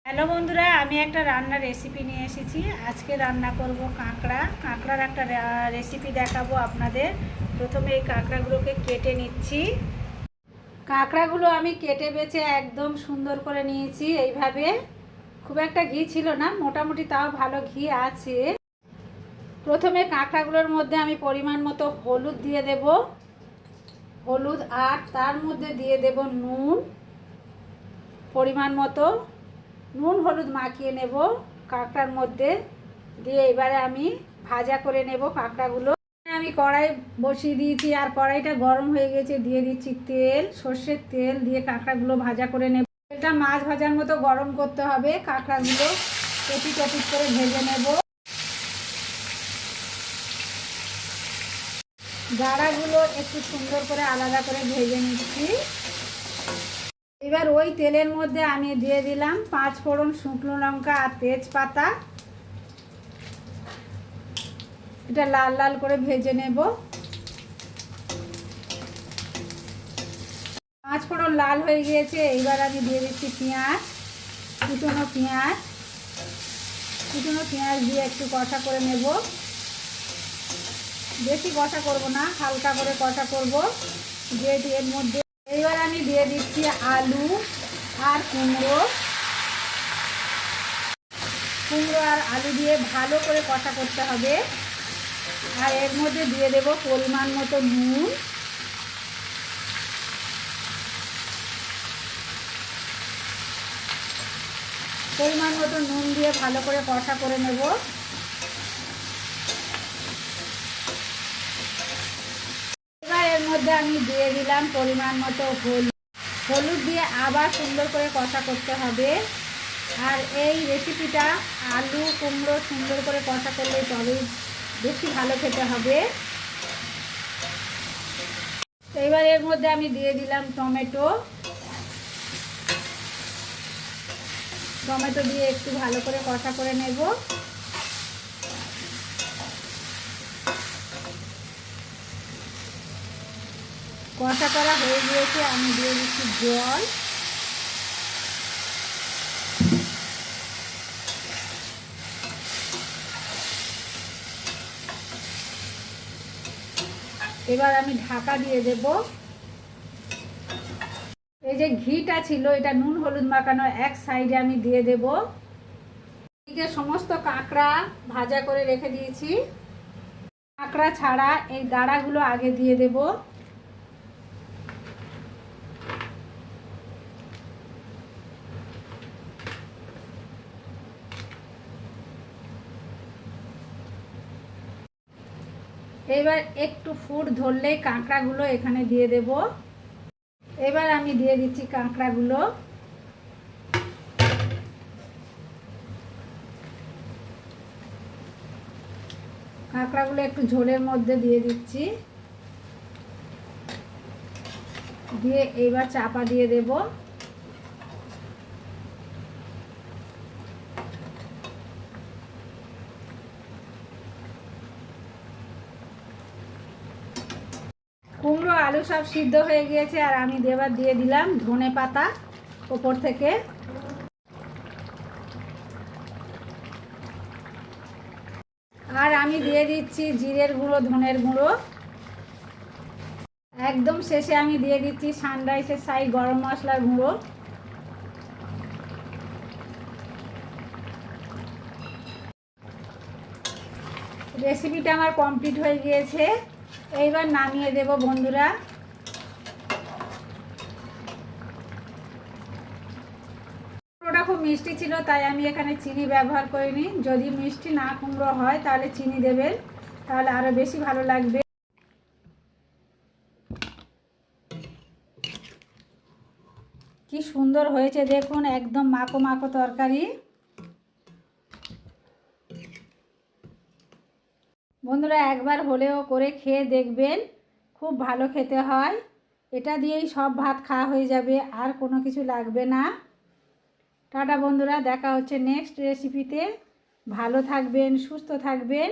Hello বন্ধুরা, আমি একটা রান্নার রেসিপি নিয়ে এসেছি। আজকে রান্না করব কাঁকড়ার একটা রেসিপি দেখাবো আপনাদের। প্রথমে এই কাঁকড়াগুলোকে কেটে নিচ্ছি। কাঁকড়াগুলো আমি কেটে বেছে একদম সুন্দর করে নিয়েছি এইভাবে। খুব একটা ঘি ছিল না, মোটামুটি তাও ভালো ঘি আছে। প্রথমে কাঁকড়াগুলোর মধ্যে আমি পরিমাণ মতো হলুদ দিয়ে দেব, হলুদ, আর তার মধ্যে দিয়ে দেব নুন। পরিমাণ মতো নুন হলুদ মাখিয়ে নেব কাঁকড়ার মধ্যে দিয়ে। এবারে আমি ভাজা করে নেব কাঁকড়াগুলো। আমি কড়াই বসিয়ে দিয়েছি আর কড়াইটা গরম হয়ে গেছে। দিয়ে দিচ্ছি তেল, সর্ষের তেল দিয়ে কাঁকড়াগুলো ভাজা করে নেব। তেলটা মাছ ভাজার মতো গরম করতে হবে। কাঁকড়াগুলো এপিট ওপিট করে ভেজে নেব। গাড়াগুলো একটু সুন্দর করে আলাদা করে ভেজে নিচ্ছি। এবার ওই তেলের মধ্যে আমি দিয়ে দিলাম 5 ফোড়ন, শুকনো লঙ্কা আর তেজপাতা। এটা লাল লাল করে ভেজে নেব। 5 ফোড়ন লাল হয়ে গিয়েছে। এইবার আমি দিয়ে দিচ্ছি পেঁয়াজ, কুচনো পেঁয়াজ। কুচনো পেঁয়াজ দিয়ে একটু কষা করে নেব। বেশি কষা করব না, হালকা করে কষা করব। যেহেতু এর মধ্যে এইবার আমি দিয়ে দিচ্ছি আলু আর কুমড়ো। কুমড়ো আর আলু দিয়ে ভালো করে কষা করতে হবে। আর এর মধ্যে দিয়ে দেব পরিমাণ মতো নুন। পরিমাণ মতো নুন দিয়ে ভালো করে কষা করে নেব। এবার এর মধ্যে আমি দিয়ে দিলাম পরিমাণ মতো হলুদ দিয়ে আবার সুন্দর করে কষা করতে হবে। আর এই রেসিপিটা আলু কুমড়ো সুন্দর করে কষা করলে তবেই বেশি ভালো খেতে হবে। এবার এর মধ্যে আমি দিয়ে দিলাম টমেটো। টমেটো দিয়ে একটু ভালো করে কষা করে নেব। কষা করা হয়ে গিয়েছে, আমি দিয়ে দিচ্ছি জল। এবার আমি ঢাকা দিয়ে দেব। এই যে ঘিটা ছিল, এটা নুন হলুদ মাখানো এক সাইডে আমি দিয়ে দেব। এদিকে সমস্ত কাঁকড়া ভাজা করে রেখে দিয়েছি। কাঁকড়া ছাড়া এই গাড়াগুলো আগে দিয়ে দেব। এবার একটু ফুট ধরলেই কাঁকড়াগুলো এখানে দিয়ে দেব। এবার আমি দিয়ে দিচ্ছি কাঁকড়াগুলো। কাঁকড়াগুলো একটু ঝোলের মধ্যে দিয়ে দিচ্ছি। দিয়ে এবার চাপা দিয়ে দেব। কুমড়ো আলু সব সিদ্ধ হয়ে গিয়েছে আর আমি দিয়ে দিলাম ধনে পাতা ওপর থেকে। আর আমি দিয়ে দিচ্ছি জিরের গুঁড়ো, ধনের গুঁড়ো। একদম শেষে আমি দিয়ে দিচ্ছি সানরাইসের সাই গরম মশলার গুঁড়ো। রেসিপিটা আমার কমপ্লিট হয়ে গিয়েছে। এইবার নামিয়ে দেব বন্ধুরা। কুমড়োটা খুব মিষ্টি ছিল, তাই আমি এখানে চিনি ব্যবহার করিনি। যদি মিষ্টি না কুমড়ো হয় তাহলে চিনি দেবেন, তাহলে আরও বেশি ভালো লাগবে। কি সুন্দর হয়েছে দেখুন, একদম মাখো মাখো তরকারি। বন্ধুরা একবার হলেও করে খেয়ে দেখবেন, খুব ভালো খেতে হয়। এটা দিয়েই সব ভাত খাওয়া হয়ে যাবে, আর কোনো কিছু লাগবে না। টাটা বন্ধুরা, দেখা হচ্ছে নেক্সট রেসিপিতে। ভালো থাকবেন, সুস্থ থাকবেন।